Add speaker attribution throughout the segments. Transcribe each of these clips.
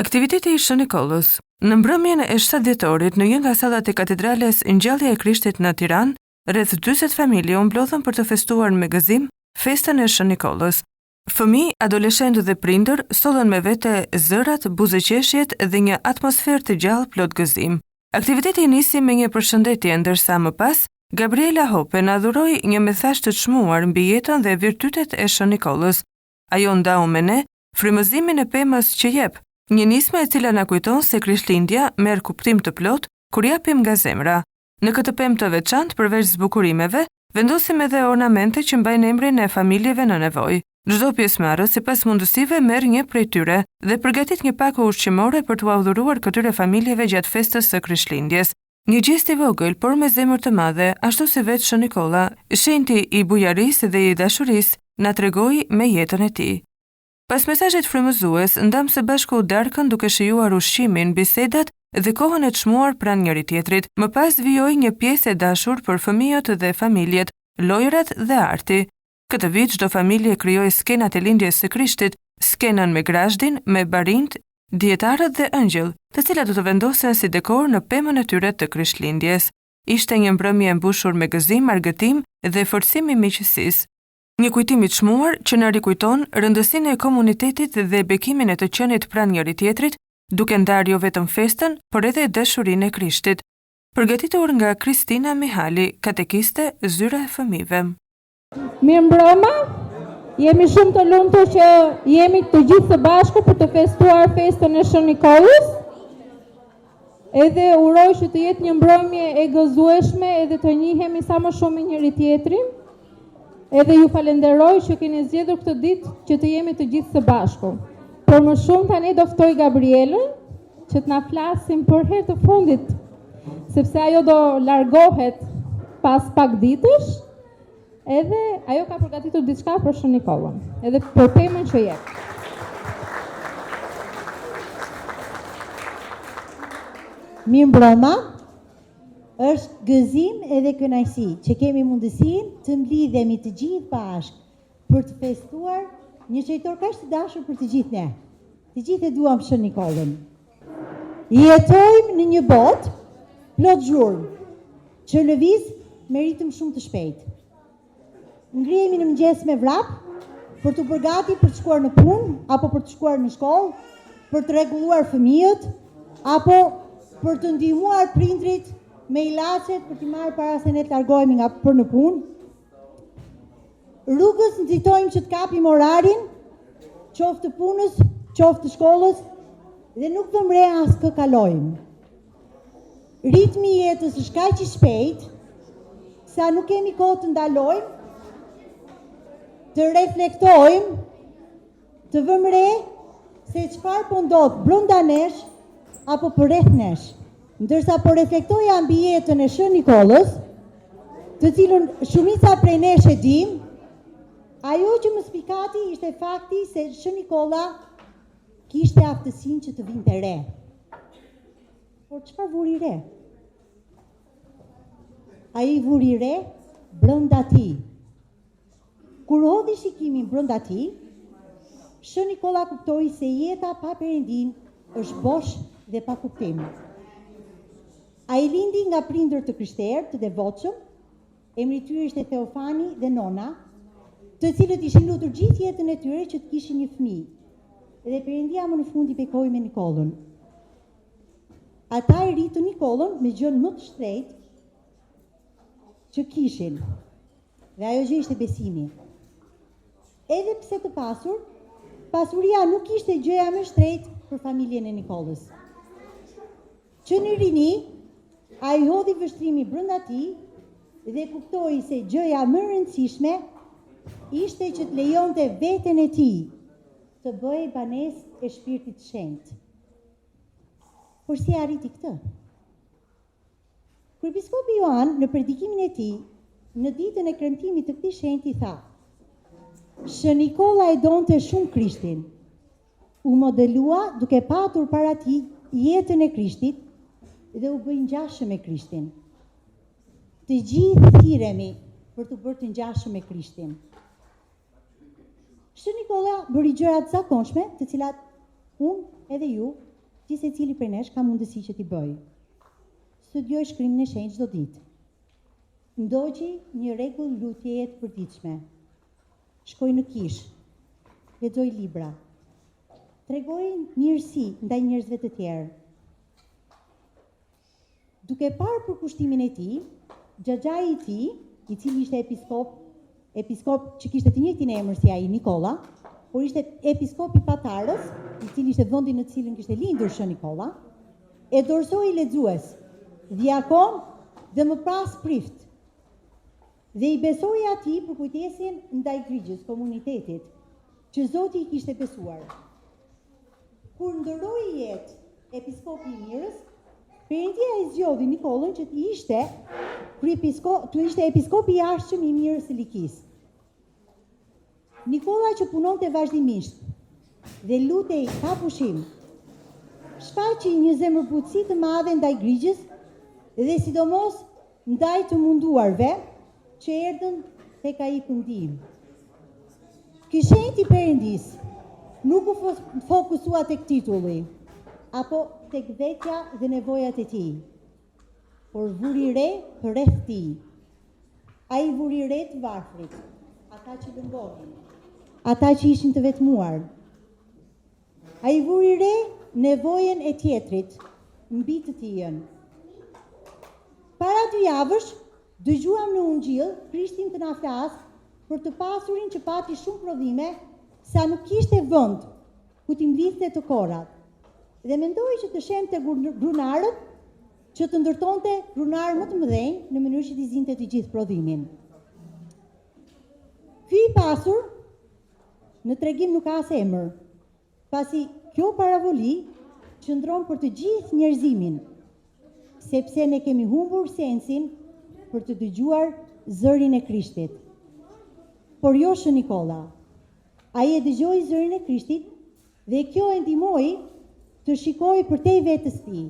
Speaker 1: Aktiviteti i Shën Nikollës. Në mbrëmjen e 7 dhjetorit, në një nga sallat e katedrales Ngjallja e Krishtit në Tiranë, rreth 40 familje u mblodhën për të festuar me gëzim festën e Shën Nikollës. Fëmijë, adoleshentë dhe prindër sollën me vete zërat, buzëqeshjet dhe një atmosferë të gjallë plot gëzim. Aktiviteti nisi me një përshëndetje, ndërsa më pas Gabriela Hope na dhuroi një mesazh të çmuar mbi jetën dhe virtytet e Shën Nikollës. Ajo ndau me ne frymëzimin e pemës që jep, një nismë e cila na kujton se Krishtlindja merr kuptim të plot kur japim nga zemra. Në këtë pemë të veçantë, përveç zbukurimeve, vendosim edhe ornamente që mbajnë emrin e familjeve në nevojë. Çdo pjesëmarrës sipas mundësive merr një prej tyre dhe përgatit një pakë ushqimore për t'u adhuruar këtyre familjeve gjatë festës së Krishtlindjes. Një gjest i vogël, por me zemër të madhe, ashtu si vetë Shën Nikolla, shenjti i bujarisë dhe i dashurisë, na tregoi me jetën e tij. Pas mesazhit frymëzues, ndam së bashku darkën duke shijuar ushqimin, bisedat dhe kohën e çmuar pranë njëri tjetrit. Më pas vijoi një pjesë e dashur për fëmijët dhe familjet, lojrat dhe arti. Këtë vit çdo familje krijoi skenat e lindjes së Krishtit, skenën me grazhdin, me barind, dietarët dhe ëngjëll, të cilat do të vendosen si dekor në pemën e tyre të Krishtlindjes. Ishte një mbrëmje e mbushur me gëzim, argëtim dhe forcim i miqësisë. Një kujtim i çmuar që na rikujton rëndësinë e komunitetit dhe bekimin e të qenit pranë njëri tjetrit, duke ndarë jo vetëm festën, por edhe dashurinë e Krishtit. Përgatitur nga Kristina Mihali, katekiste Zyra e Fëmijëve.
Speaker 2: Mirëmbrëma, jemi shumë të lumtur që jemi të gjithë së bashku për të festuar festën e Shën Nikollës. Edhe uroj që të jetë një mbrëmje e gëzueshme edhe të njihemi sa më shumë me njëri tjetrin. Edhe ju falenderoj që keni zgjedhur këtë ditë që të jemi të gjithë së bashku. Por më shumë tani do ftoj Gabrielën që të na flasim për herë të fundit, sepse ajo do largohet pas pak ditësh, edhe ajo ka përgatitur diçka për Shën Nikollën, edhe për pemën që jep.
Speaker 3: Mirëmbrëma. Është gëzim edhe kënaqësi që kemi mundësinë të mblidhemi të gjithë bashkë për të festuar një çajtor kaq të dashur për të gjithë ne. Të gjithë e duam Shën Nikollën. Jetojmë në një botë plot zhurmë që lëviz me ritëm shumë të shpejtë. Ngrihemi në mëngjes me vrap për të përgati për të shkuar në punë apo për të shkuar në shkollë, për të rregulluar fëmijët apo për të ndihmuar prindrit me ilaçet për t'i marrë para se ne të largohemi nga për në punë. Rrugës nxitojmë që të kapim orarin, qoftë të punës, qoftë të shkollës, dhe nuk vëmë re as kë kalojmë. Ritmi i jetës është kaq i shpejtë, sa nuk kemi kohë të ndalojmë, të reflektojmë, të vëmë re se çfarë po ndodh brenda nesh apo përreth nesh. Ndërsa po reflektoja mbi jetën e Shën Nikollës, të cilën shumica prej nesh e dim, ajo që më spikati ishte fakti se Shën Nikolla kishte aftësinë që të vinte re. Por çfarë vuri re? Ai vuri re brenda tij. Kur hodhi shikimin brenda tij, Shën Nikolla kuptoi se jeta pa Perëndin është bosh dhe pa kuptim. Ai lindi nga prindër të krishterë, të devotshëm, emri i tyre ishte Theofani dhe Nona, të cilët ishin lutur gjithë jetën e tyre që të kishin një fëmijë. Dhe Perëndia më në fund i bekoi me Nikollën. Ata e ritën Nikollën me gjën më të shtrenjtë që kishin. Dhe ajo gjë ishte besimi. Edhe pse të pasur, pasuria nuk ishte gjëja më e shtrenjtë për familjen e Nikollës. Që në rini, ai hodhi vështrimi brenda tij dhe kuptoi se gjëja më e rëndësishme ishte që të lejonte veten e tij të bëhej banesë e Shpirtit të Shenjtë. Por si arriti këtë? Kryebiskopi Joan në predikimin e tij në ditën e kremtimit të këtij shenjti tha: Shën Nikolla e donte shumë Krishtin. U modelua duke patur para tij jetën e Krishtit dhe u bë ngjashëm me Krishtin. Të gjithë thirremi për të bërë të ngjashëm me Krishtin. Shën Nikolla bëri gjëra të zakonshme, të cilat unë edhe ju që secili prej nesh ka mundësi që t'i bëj. Studioj shkrimin e shenjtë çdo ditë. Ndoqi një rregull lutjeje të përditshme. Shkoj në kish, lexoj libra. Tregoj mirësi ndaj njerëzve të tjerë. Duke parë për kushtimin e tij, xhaxhai i tij, i cili ishte episkop që kishte të njëjtin emër si ai, Nikolla, por ishte episkop i Patarës, i cili ishte vendi në të cilin kishte lindur Shën Nikolla, e dorësoi lexues, diakon dhe më pas prift. Dhe i besoi atij për kujdesin ndaj Grigjës, komunitetit, që Zoti i kishte besuar. Kur ndëroi jetë episkopi i Mirës, Perëndia i zgjodhi Nikollën që të ishte episkopi i jashtëm i Mirës së Likisë. Nikolla që punonte vazhdimisht dhe lutej pa pushim, shfaqi një zemërbutësi të madhe ndaj Grigjës dhe sidomos ndaj të munduarve që erdhën tek ai për ndihmë. Ky shenjtë i Perëndis nuk u fokusua tek titulli apo tek vetja dhe nevojat e tij, por vuri re rreth tij. Ai vuri re të varfrit, ata që lëndonin, ata që ishin të vetmuar. Ai vuri re nevojën e tjetrit mbi të tijën. Para 2 javësh dëgjuam në Ungjil Krishtin të na flas për të pasurin që pati shumë prodhime sa nuk kishte vend ku t'i mblidhte të korrat. Dhe mendoi që të shemte grunarët që të ndërtonte grunar më të mëdhenj në mënyrë që t'i zinte të gjithë prodhimin. Ky i pasur në tregim nuk ka as emër, pasi kjo paravoli qëndron për të gjithë njerëzimin, sepse ne kemi humbur sensin për të dëgjuar zërin e Krishtit. Por jo Shën Nikolla. Ai e dëgjoi zërin e Krishtit dhe kjo e ndihmoi të shikoj për te vetës tij,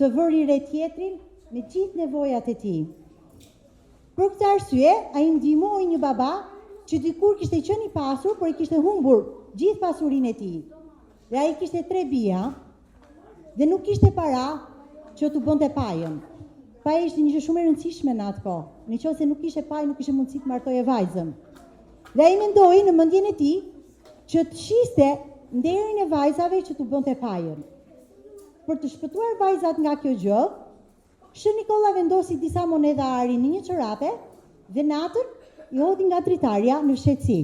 Speaker 3: të vëri re tjetrin me gjithë nevojat e tij. Për këtë arsye, ai ndihmoi një baba që dikur kishte qenë i pasur, por i kishte humbur gjithë pasurinë e tij. Dhe ai kishte 3 bija dhe nuk kishte para që t'u bënte pajën. Paja ishte një gjë shumë e rëndësishme në atë kohë. Nëse nuk kishte pajë, nuk kishte mundësi të martoje vajzën. Dhe ai mendoi në mendjen e tij që të shiste nderin e vajzave që t'u bënte pajën. Për të shpëtuar vajzat nga kjo gjë, Shën Nikolla vendosi disa monedha ari në një çorape dhe natën i hodhi nga dritarja në fshehtësi.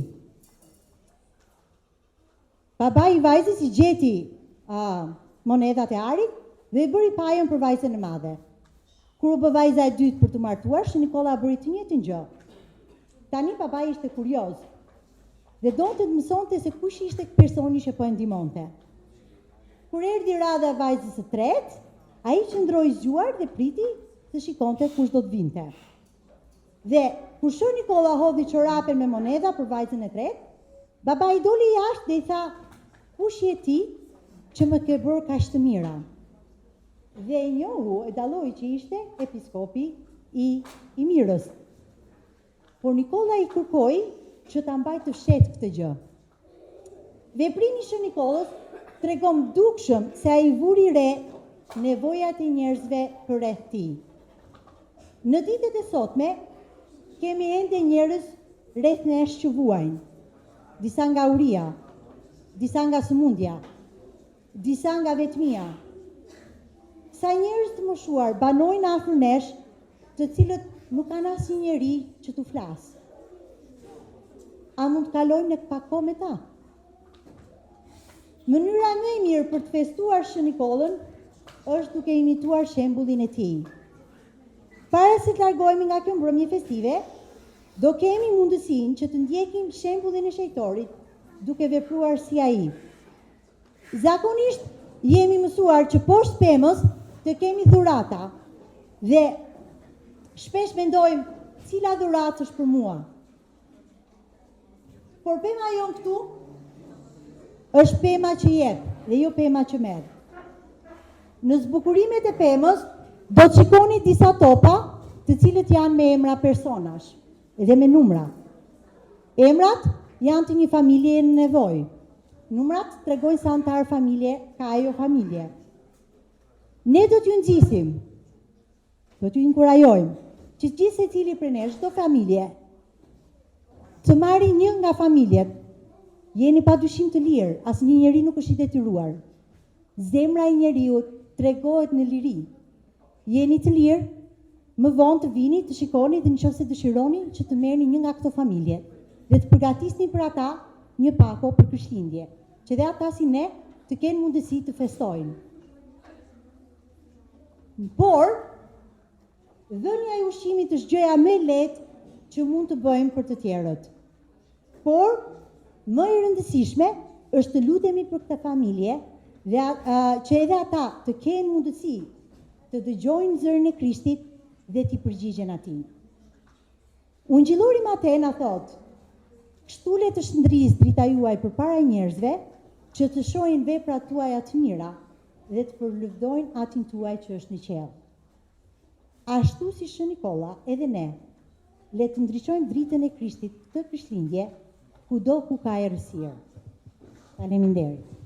Speaker 3: Babai i vajzës i gjeti monedhat e arit dhe i bëri pajën për vajzën e madhe. Kur u bë vajza e dytë për të martuar, Shën Nikolla bëri të njëjtën gjë. Tani babai ishte kurioz dhe donte të mësonte se kush ishte personi që po e ndihmonte. Kur erdhi radha e vajzës së tretë, ai qëndroi zgjuar dhe priti të shikonte kush do të vinte. Dhe kur Shën Nikolla hodhi çorapen me monedha për vajzën e tretë, babai doli jashtë dhe i tha: "Kush je ti që më ke bërë kaq të mira?" Dhe e njohu, e dalloi që ishte episkopi i Mirës. Por Nikolla i kërkoi që ta mbajtë të fshehtë këtë gjë. Veprimi i Shën Nikollës tregon dukshëm se ai vuri re nevojat e njerëzve përreth tij. Në ditët e sotme kemi ende njerëz rreth nesh që vuajnë, disa nga uria, disa nga sëmundja, disa nga vetmia. Sa njerëz të moshuar banojnë afër nesh, të cilët nuk kanë asnjë njeri që t'u flasë. A mund të kalojmë ne pak kohë me ta? Mënyra më e mirë për të festuar Shën Nikollën është duke imituar shembullin e tij. Para se të largohemi nga kjo mbrëmje festive, do kemi mundësinë që të ndjekim shembullin e shejtorit duke vepruar si ai. Zakonisht jemi mësuar që poshtë pemës të kemi dhurata dhe shpesh mendojmë cila dhuratë është për mua. Por pema jon këtu është pema që jep dhe jo pema që merr. Në zbukurimet e pemës do të shikoni disa topa të cilët janë me emra personash dhe me numra. Emrat janë të një familje në nevojë. numrat tregojnë sa antar familje ka ajo familje. Ne do t'ju nxisim, do t'ju inkurajojmë që gjithë secili prej nesh, çdo familje, të marrë një nga familjet. Jeni padyshim të lirë, asnjë njeri nuk është i detyruar. Zemra e njeriu tregohet në liri. Jeni të lirë, më vonë të vini, të shikoni dhe nëse dëshironi që të merrni një nga këto familje dhe të përgatisni për ata një pako për Krishtlindje, që dhe ata si ne të kenë mundësi të festojnë. Por, dhënia e ushqimit është gjëja më e lehtë që mund të bëjmë për të tjerët. Por, më e rëndësishme është të lutemi për këtë familje dhe që edhe ata të kenë mundësi të dëgjojnë zërin e Krishtit dhe t'i përgjigjen atij. Ungjillori Matej na thotë: "Kështu le të shndrisë drita juaj përpara njerëzve, që të shohin veprat tuaja të mira dhe të përlëvdojnë atin tuaj që është në qiell." Ashtu si Shën Nikolla, edhe ne le të ndriçojmë dritën e Krishtit këtë Krishtlindje, kudo ku ka errësirë. Faleminderit.